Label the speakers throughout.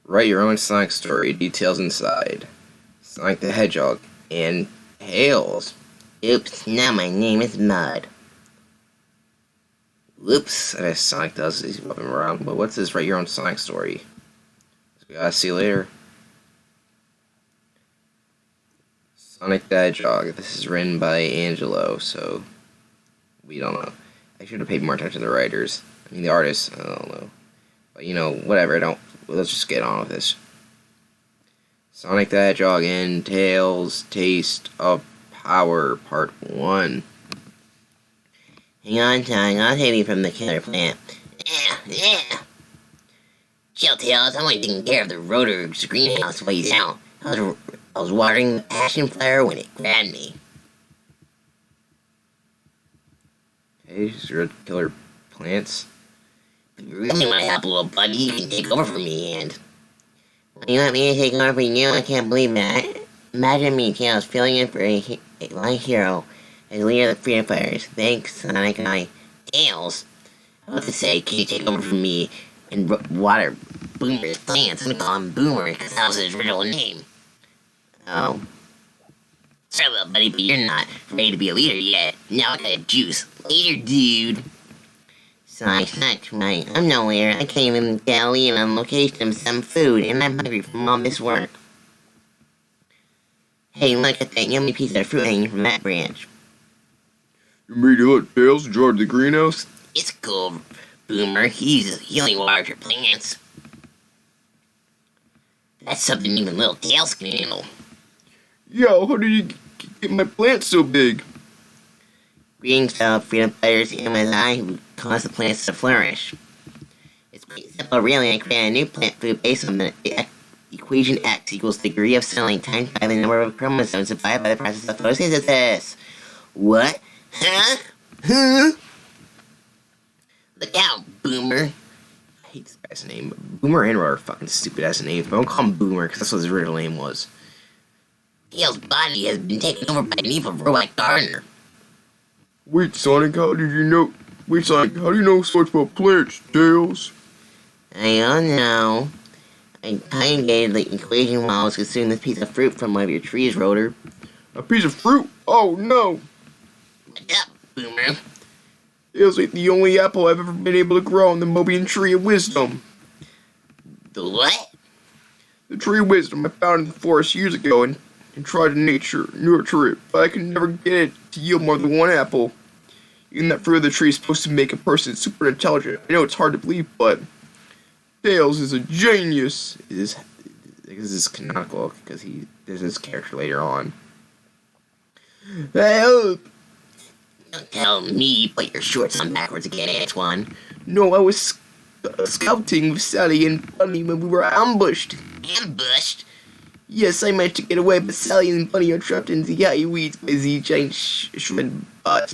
Speaker 1: Write your own Sonic story, details inside. Sonic the Hedgehog and Tails.
Speaker 2: Oops, now my name is Mud.
Speaker 1: Whoops, I guess Sonic does. He's whipping around. But what's this? Write your own Sonic story. We gotta see you later. Sonic the Hedgehog. This is written by Angelo, so we don't know. I should have paid more attention to the writers. I mean, the artists. I don't know. But, whatever. Let's just get on with this. Sonic the Hedgehog and Tails Taste of Power, Part 1.
Speaker 2: Hang on, Sonic. I'll save you from the killer plant. Yeah. Chill, Tails. I'm only taking care of the rotor's greenhouse while he's out. I was watering the passion flower when it grabbed me.
Speaker 1: Okay, you're killer plants.
Speaker 2: If you really want to help, little buddy, you can take over for me, and... You want me to take over for you? I can't believe that. Imagine me, Tails, filling in for my hero as leader of the Freedom Fighters. Thanks, Sonic. Tails, I was about to say, can you take over for me and water Boomer's plants? I'm gonna call him Boomer because that was his original name. Oh. Sorry, little buddy, but you're not ready to be a leader yet. Now I got juice. Later, dude. Sonic, that's right. I'm no leader. I can't even get a lead on location of some food, and I'm hungry from all this work. Hey, look at that yummy piece of fruit hanging from that branch.
Speaker 1: You made to let Tails in charge of the greenhouse?
Speaker 2: It's cool, Boomer. He only waters your plants. That's something even little Tails can handle.
Speaker 1: Yo, how did you get my plants so big?
Speaker 2: Greetings, fellow freedom fighters. It was I who caused the plants to flourish. It's pretty simple, really. I created a new plant food based on the equation X equals the degree of sunlight times by the number of chromosomes supplied by the process of photosynthesis. What? Huh? Look out, Boomer.
Speaker 1: I hate this guy's name. Boomer and Roar are fucking stupid ass names, but I don't call him Boomer because that's what his original name was.
Speaker 2: Tails' body has been taken over by an evil robot gardener.
Speaker 1: Wait, Sonic, how do you know so much about plants, Tails?
Speaker 2: I don't know. I conjugated the equation while I was consuming this piece of fruit from one of your trees, Rotor.
Speaker 1: A piece of fruit? Oh no!
Speaker 2: What's up, Boomer?
Speaker 1: Tails ain't the only apple I've ever been able to grow on the Mobian Tree of Wisdom.
Speaker 2: The what?
Speaker 1: The Tree of Wisdom I found in the forest years ago and tried to nurture it, but I could never get it to yield more than one apple. Even that fruit of the tree is supposed to make a person super intelligent. I know it's hard to believe, but Tails is a genius. This is canonical because there's his character later on. Help!
Speaker 2: Don't tell me you put your shorts on backwards again, Antoine.
Speaker 1: No, I was scouting with Sally and Bunny when we were ambushed.
Speaker 2: Ambushed?
Speaker 1: Yes, I managed to get away, but Sally and Bunny are trapped in the yachty weeds by the giant shred bot.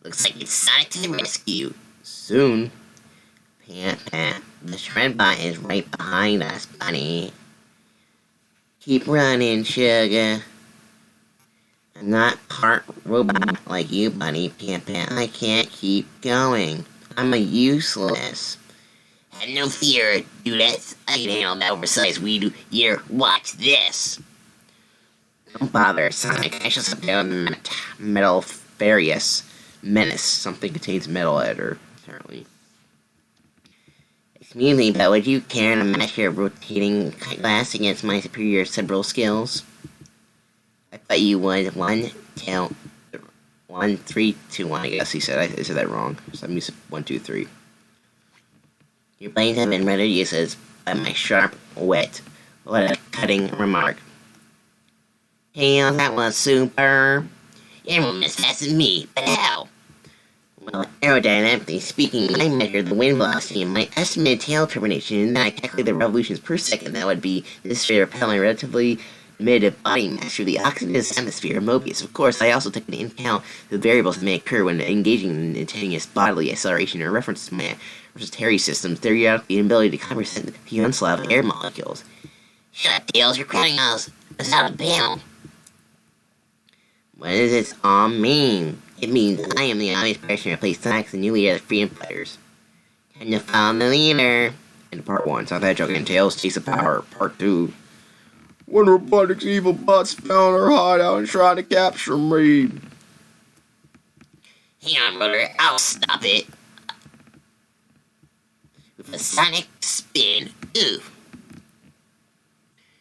Speaker 2: Looks like it's Sonic to the rescue.
Speaker 1: Soon.
Speaker 2: Pat. The shred bot is right behind us, Bunny. Keep running, sugar. I'm not part robot like you, Bunny. Pat. I can't keep going. I'm a useless. Have no fear, dudettes. I can handle that oversized weed. Here, watch this.
Speaker 1: Don't bother, Sonic. I shall subdue metal farious menace. Something contains metal editor, apparently.
Speaker 2: Excuse me, but would you care to match your rotating glass against my superior cerebral skills? I thought you would. 1, 2, 1, 3, 2, 1. I guess
Speaker 1: I said that wrong. So I'm using 1, 2, 3.
Speaker 2: Your blades have been rendered useless by my sharp wit. What a cutting remark. Hey, that was super. Everyone as fast as me, but how? Well, aerodynamically speaking, I measured the wind velocity and my estimated tail termination, and then I calculated the revolutions per second that would be necessary to propel my relatively limited body mass through the oxygenous atmosphere of Mobius. Of course, I also took into account the variables that may occur when engaging in instantaneous bodily acceleration in reference to my respiratory system's theoretic inability to comprehend the onslaught of air molecules. Shut up, Tails, you're crowding us out of panel. What does this all mean? It means I am the obvious person to replace Sonic as the new leader of the Freedom Fighters. Time to follow the leader. in part 1. Sonic the Hedgehog and Tails Chase of Power, part 2.
Speaker 1: When Robotnik's evil bots found our hideout and tried to capture me.
Speaker 2: Hang on, brother, I'll stop it. With a sonic spin. Ooh.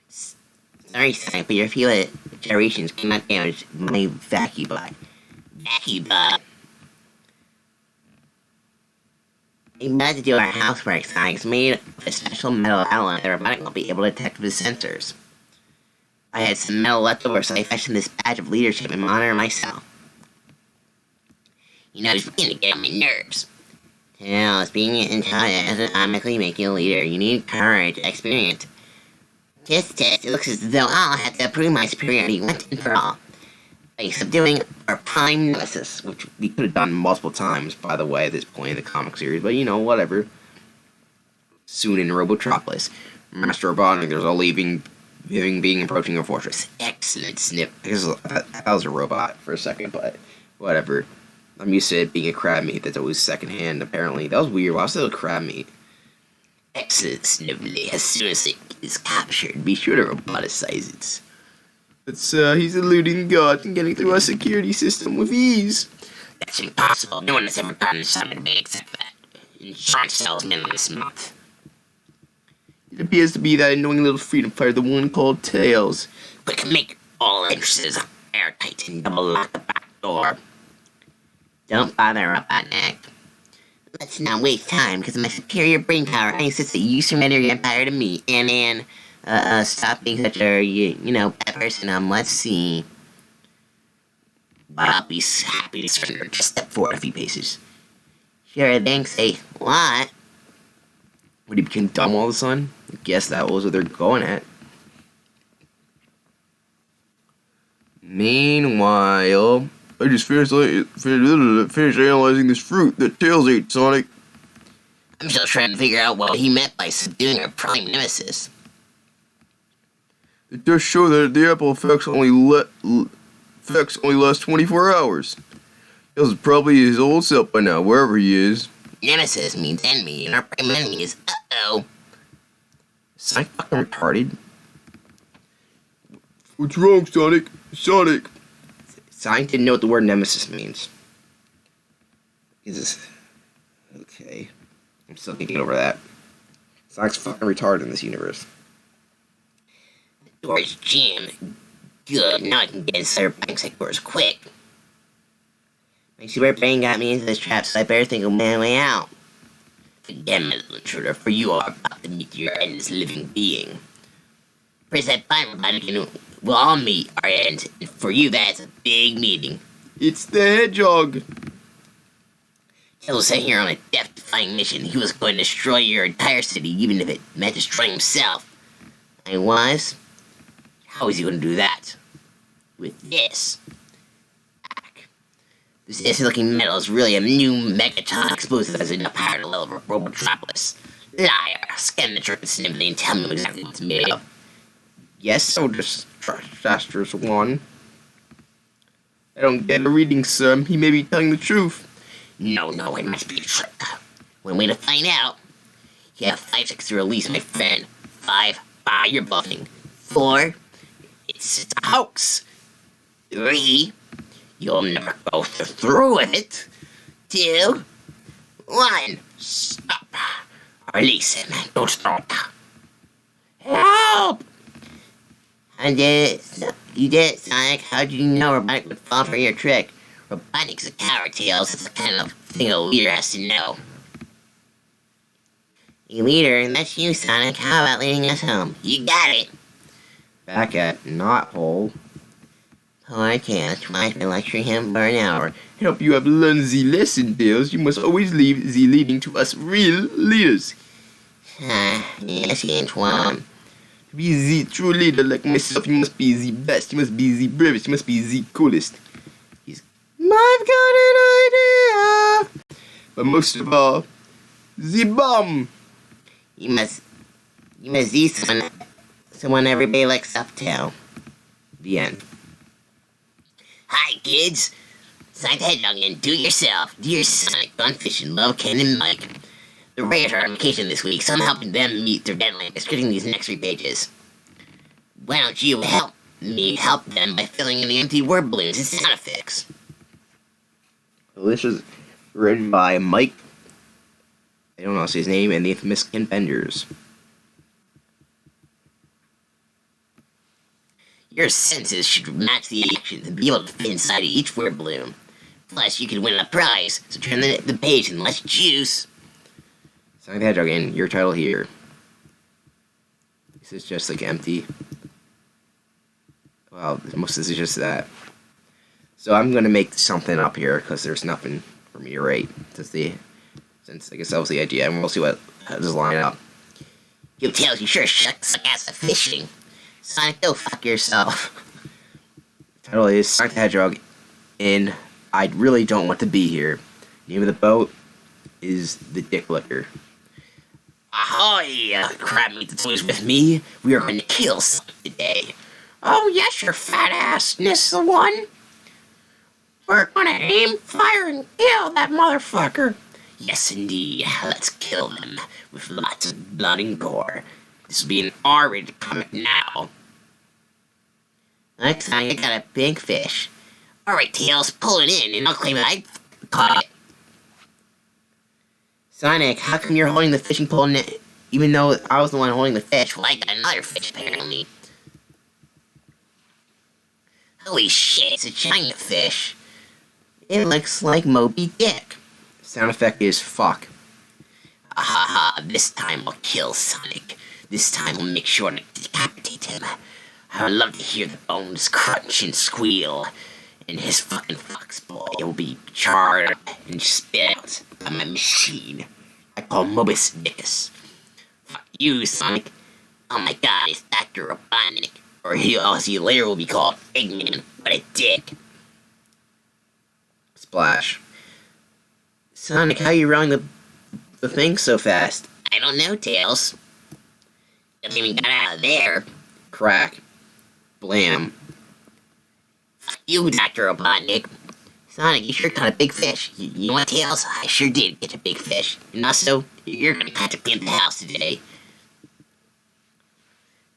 Speaker 2: Sorry, Sonic, but your fuel generations cannot damage my vacuum bot. Vacuum bot. I'm about to do our housework, Sonic. It's made of a special metal alloy that Robotnik will be able to detect with sensors. I had some metal left over, so I fashioned this badge of leadership in honor of myself. You know, it's beginning to get on my nerves. Tails, being intelligent doesn't automatically make you a leader. You need courage, experience. Test, it looks as though I'll have to prove my superiority once and for all. By subduing our prime nemesis, which we could have done multiple times, by the way, at this point in the comic series, but you know, whatever. Soon in Robotropolis, Master Robotnik, there's a living being approaching a fortress. Excellent snip. I thought was a robot for a second, but whatever. I'm used to it being a crab meat that's always secondhand, apparently. That was weird. Why was it a crab meat? Excellent Snively. As soon as it is captured, be sure to roboticize it.
Speaker 1: He's eluding God and getting through our security system with ease.
Speaker 2: That's impossible. No one has ever gotten something big except that insurance salesman this month.
Speaker 1: It appears to be that annoying little freedom fighter, the one called Tails.
Speaker 2: We can make all entrances airtight and double lock the back door. Don't bother, Robotnik. Let's not waste time, because my superior brain power insists that you surrender your empire to me, and stop being such a, bad person. Let's see. But I'll be happy to surrender. Just step forward a few paces. Sure, thanks. Say, what?
Speaker 1: Would he become dumb all of a sudden? I guess that was what they're going at. Meanwhile, I just finished analyzing this fruit that Tails ate, Sonic.
Speaker 2: I'm still trying to figure out what he meant by subduing our prime nemesis.
Speaker 1: It does show that the apple effects only last 24 hours. Tails is probably his old self by now, wherever he is.
Speaker 2: Nemesis means enemy, and our prime enemy is uh-oh.
Speaker 1: Sonic fucking retarded. What's wrong, Sonic? Sonic didn't know what the word nemesis means. Okay. I'm still getting over that. Sonic's fucking retarded in this universe.
Speaker 2: The door's jammed. Good, now I can get inside our bank's doors quick. My super brain got me into this trap, so I better think of my way out. Forget me, little intruder, for you are about to meet your end as living being. Press that button, Robotnik, and we'll all meet our end. And for you, that's a big meeting.
Speaker 1: It's the Hedgehog.
Speaker 2: Tails was sent here on a death-defying mission. He was going to destroy your entire city, even if it meant destroying himself. I was? How was he going to do that? With this. This nasty-looking metal is really a new Megaton explosive that has enough power to level Robotropolis. Liar! Scan the trick simply and tell me exactly what it's made of.
Speaker 1: Yes, Soldier Strasters 1. I don't get a reading, sir. He may be telling the truth.
Speaker 2: No, it must be a trick. One way to find out. You have 5 seconds to release, my friend. 5, you're bluffing. 4, it's a hoax. 3, you'll never go through with it. 2, 1, stop. Release him. Don't stop. Help! I did it. You did it, Sonic. How did you know Robotnik would fall for your trick? Robotnik's a coward, Tails. It's the kind of thing a leader has to know. A leader? That's you, Sonic. How about leading us home? You got it.
Speaker 1: Back at Knothole.
Speaker 2: Poor Tails. Twice been lecturing him for an hour.
Speaker 1: I hope you have learned the lesson, Tails. You must always leave the leading to us real leaders.
Speaker 2: Yes, Antoine.
Speaker 1: To be the true leader like myself, you must be the best, you must be the bravest, you must be the coolest. I've got an idea! But most of all, the bomb!
Speaker 2: You must see someone everybody likes up to.
Speaker 1: The end.
Speaker 2: Hi, kids! Sonic the Hedgehog and do it yourself. Dear Sonic, Gunfish, and Love Ken and Mike. The Raiders are on vacation this week, so I'm helping them meet their deadline by scripting these next 3 pages. Why don't you help me help them by filling in the empty word balloons and sound effects?
Speaker 1: Well, this is written by Mike, I don't know his name, and the infamous Ken Benders.
Speaker 2: Your senses should match the actions and be able to fit inside of each word balloon. Plus, you can win a prize, so turn the page and let's juice.
Speaker 1: Sonic the Hedgehog, and your title here. This is just like empty. Well, most of this is just that. So I'm gonna make something up here because there's nothing for me to write. Since I guess that was the idea, and we'll see how this line up.
Speaker 2: You Tails, you sure suck ass at fishing. Sonic, go fuck yourself.
Speaker 1: The title is Sonic the Hedgehog, and I really don't want to be here. The name of the boat is the Dick Licker.
Speaker 2: Ahoy, crab meat that's always with me. We are going to kill something today. Oh, yes, your fat assness the one. We're gonna aim, fire, and kill that motherfucker. Yes, indeed. Let's kill them with lots of blood and gore. This will be an R-rated comic now. Next time, I got a big fish. Alright, Tails, pull it in, and I'll claim I caught it.
Speaker 1: Sonic, how come you're holding the fishing pole even though I was the one holding the fish?
Speaker 2: Well, I got another fish, apparently. Holy shit, it's a giant fish.
Speaker 1: It looks like Moby Dick. Sound effect is fuck.
Speaker 2: Ha, this time I'll kill Sonic. This time I'll make sure to decapitate him. I would love to hear the bones crunch and squeal. And his fucking fox boy will be charred and spit out by my machine. I call Mobus Dickus. Fuck you, Sonic. Oh my god, it's Dr. Robotnik. Or he later will be called Eggman, but a dick.
Speaker 1: Splash. Sonic, how you rolling the thing so fast?
Speaker 2: I don't know, Tails. Doesn't even got out of there.
Speaker 1: Crack. Blam.
Speaker 2: Fuck you, Dr. Robotnik. Sonic, you sure caught a big fish. You know what, Tails? I sure did catch a big fish. And also, you're gonna have to clean the house today.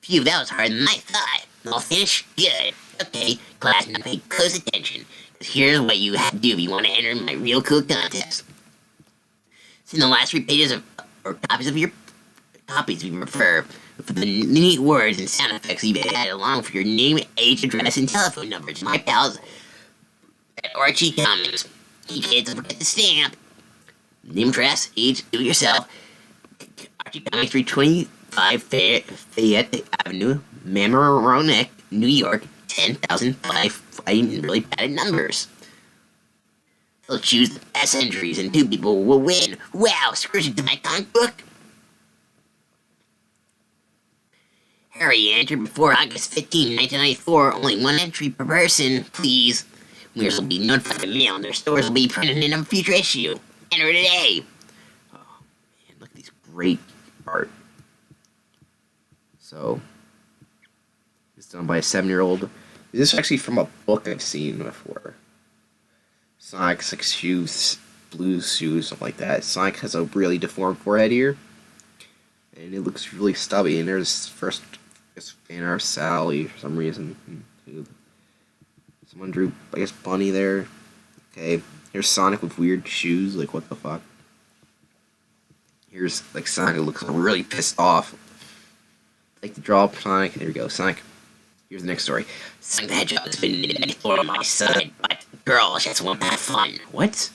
Speaker 2: Phew, that was harder than I thought. All finished? Good. Okay, class, now pay close attention. Because here's what you have to do if you want to enter my real cool contest. Send the last 3 pages or copies we prefer for the neat words and sound effects you've added along for your name, age, address, and telephone number to my pals at Archie Comics. Hey kids, don't forget the stamp. Name, address, age, do it yourself. Archie Comics, 325 Fayette Avenue, Mamaroneck, New York, 10,005 fighting really bad numbers. They'll choose the best entries and 2 people will win. Wow, excursion to my comic book. Hurry, enter before August 15, 1994. Only 1 entry per person, please. Winners will be notified in the mail and their stores will be printed in a future issue. Enter today.
Speaker 1: Oh, man, look at these great art. So, it's done by a 7-year-old. This is actually from a book I've seen before. Sonic's like shoes, blue shoes, something like that. Sonic has a really deformed forehead here. And it looks really stubby. And there's first fan art Sally for some reason. Someone drew, I guess, Bunny there. Okay, here's Sonic with weird shoes. Like, what the fuck? Here's, like, Sonic who looks really pissed off. Like to draw Sonic. There we go, Sonic. Here's the next story.
Speaker 2: Sonic the Hedgehog's been before on my side, but girls just won't have fun.
Speaker 1: What?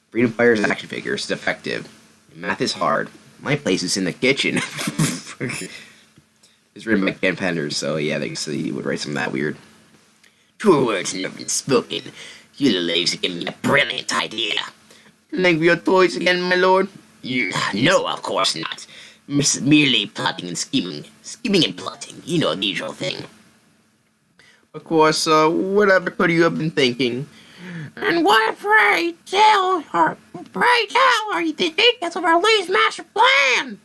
Speaker 1: Freedom Fighter's action figure is defective. Math is hard. My place is in the kitchen. It's written by Ken Penders, so yeah, they so he would write something that weird.
Speaker 2: True words never been spoken. You little ladies have given me a brilliant idea.
Speaker 1: Make your toys again, my lord?
Speaker 2: No, of course not. Merely plotting and scheming. Scheming and plotting. You know, the usual thing.
Speaker 1: Of course, whatever could you have been thinking?
Speaker 2: And what, pray tell, are you the details of our Lee's master plan?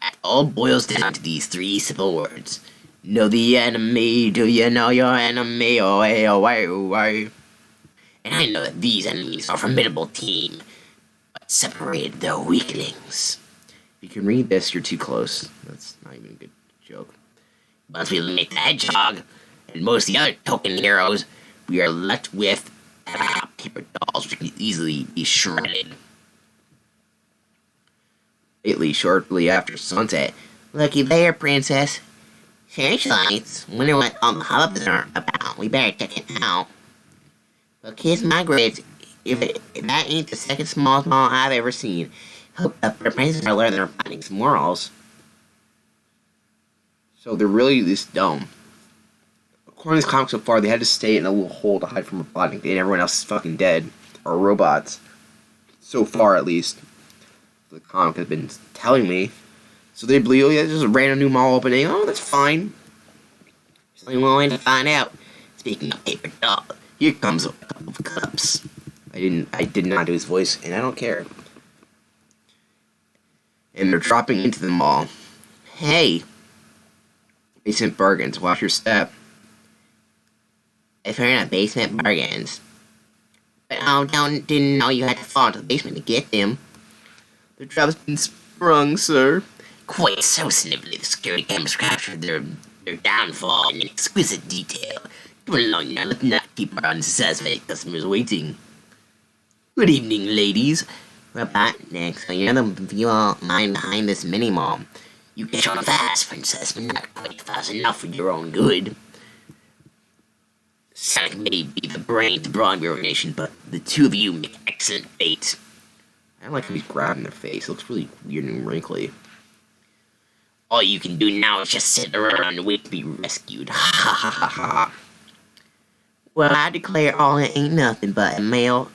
Speaker 2: It all boils down to these 3 simple words. Know the enemy, do you know your enemy? Oh, hey, oh, hey, oh, hey. and I know that these enemies are a formidable team, but separated their weaklings. If you can read this, you're too close. That's not even a good joke. Once we eliminate the Hedgehog and most of the other token heroes, we are left with paper dolls which can easily be shredded. Lately, shortly after sunset, looky there, princess. Seriously, wonder what all the hubs are about. We better check it out. Well, kiss my grits. If that ain't the second smallest mall I've ever seen. Hope the princess are learning their findings morals. So they're really this dumb. According to this comic so far, they had to stay in a little hole to hide from Robotnik, and everyone else is fucking dead. Or robots. So far, at least. The comic has been telling me. So they believe, oh yeah, just a random new mall opening. Oh, that's fine. There's only one way to find out. Speaking of paper doll, here comes a couple of cups. I did not do his voice, and I don't care. And they're dropping into the mall. Hey! Basement bargains, watch your step. I've heard of basement bargains. But didn't know you had to fall into the basement to get them.
Speaker 1: The trap's been sprung, sir.
Speaker 2: Quite so snivelly, the security cameras captured their downfall in exquisite detail. Come along now, let's not keep our unsatisfied customers waiting. Good evening, ladies. Robotnik, so you're the all mind behind this mini-mall. You get on fast, princess, but not quite fast enough for your own good. Sonic may be the brain of the broad organization, but the two of you make excellent bait. I don't like how he's grabbing their face. It looks really weird and wrinkly. All you can do now is just sit around and wait to be rescued. Ha ha ha ha. Well, I declare all it ain't nothing but a male...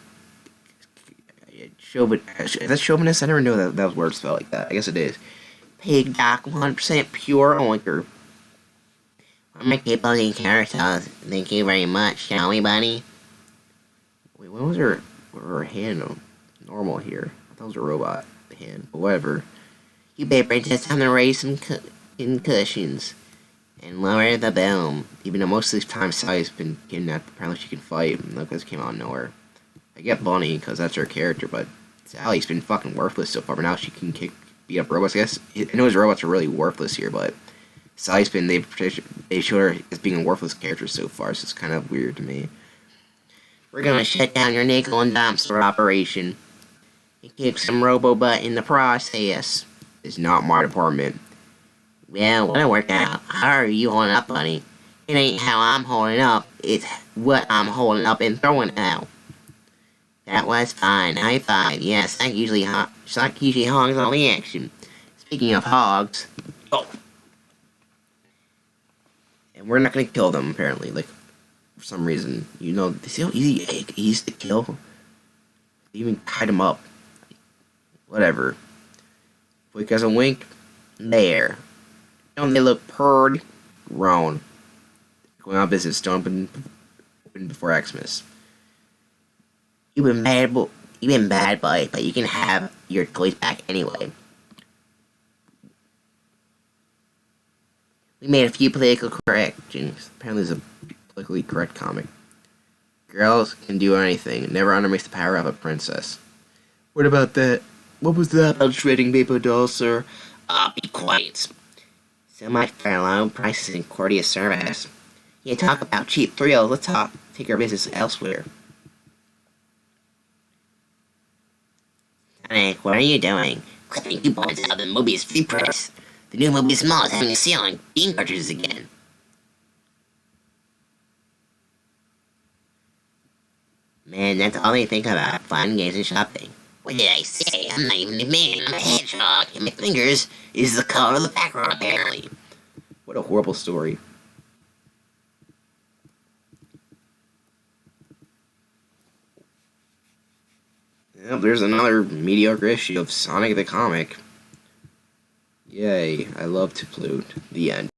Speaker 2: Is that chauvinist? I never knew that those words spelled like that. I guess it is. Pig doc, 100% pure oinker. I'm gonna keep on these characters. Thank you very much, shall we, buddy? Wait, what was her hand normal here? I thought it was a robot hand, but whatever. You better princess, time to raise some cushions and lower the boom. Even though most of the time Sally's been kidnapped, apparently she can fight. Look, this came out of nowhere. I get Bunny because that's her character, but Sally's been fucking worthless so far. But now she can beat up robots. I guess I know his robots are really worthless here, but Sally's been they showed her as being a worthless character so far, so it's kind of weird to me. We're gonna shut down your nickel and dumpster operation. You kick some robo-butt in the process. It's not my department. Well, what'll work out? How are you holding up, buddy? It ain't how I'm holding up, it's what I'm holding up and throwing out. That was fine. High five. Yes, Psych usually hogs all the action. Speaking of hogs... Oh! And we're not gonna kill them, apparently. Like, for some reason. You know, see how easy he is to kill? They even tied him up. Whatever. Quick as a wink. There. Don't they look purred? Grown. Going out of business. Don't open before Xmas. You've been bad, boy, but you can have your toys back anyway. We made a few political corrections. Apparently it's a politically correct comic. Girls can do anything, never underestimate the power of a princess. What about that? What was that about shredding paper dolls, sir? Be quiet. So much for low prices and courteous service. You talk about cheap thrills, let's take our business elsewhere. Sonic, what are you doing? Clipping coupons out of the Mobius free press. The new Mobius Mall is having a sale on game cartridges again. Man, that's all they think about, fun games and shopping. What did I say? I'm not even a man, I'm a hedgehog, and my fingers is the color of the background, apparently. What a horrible story. Yep, there's another mediocre issue of Sonic the Comic. Yay, I love to pollute. The end.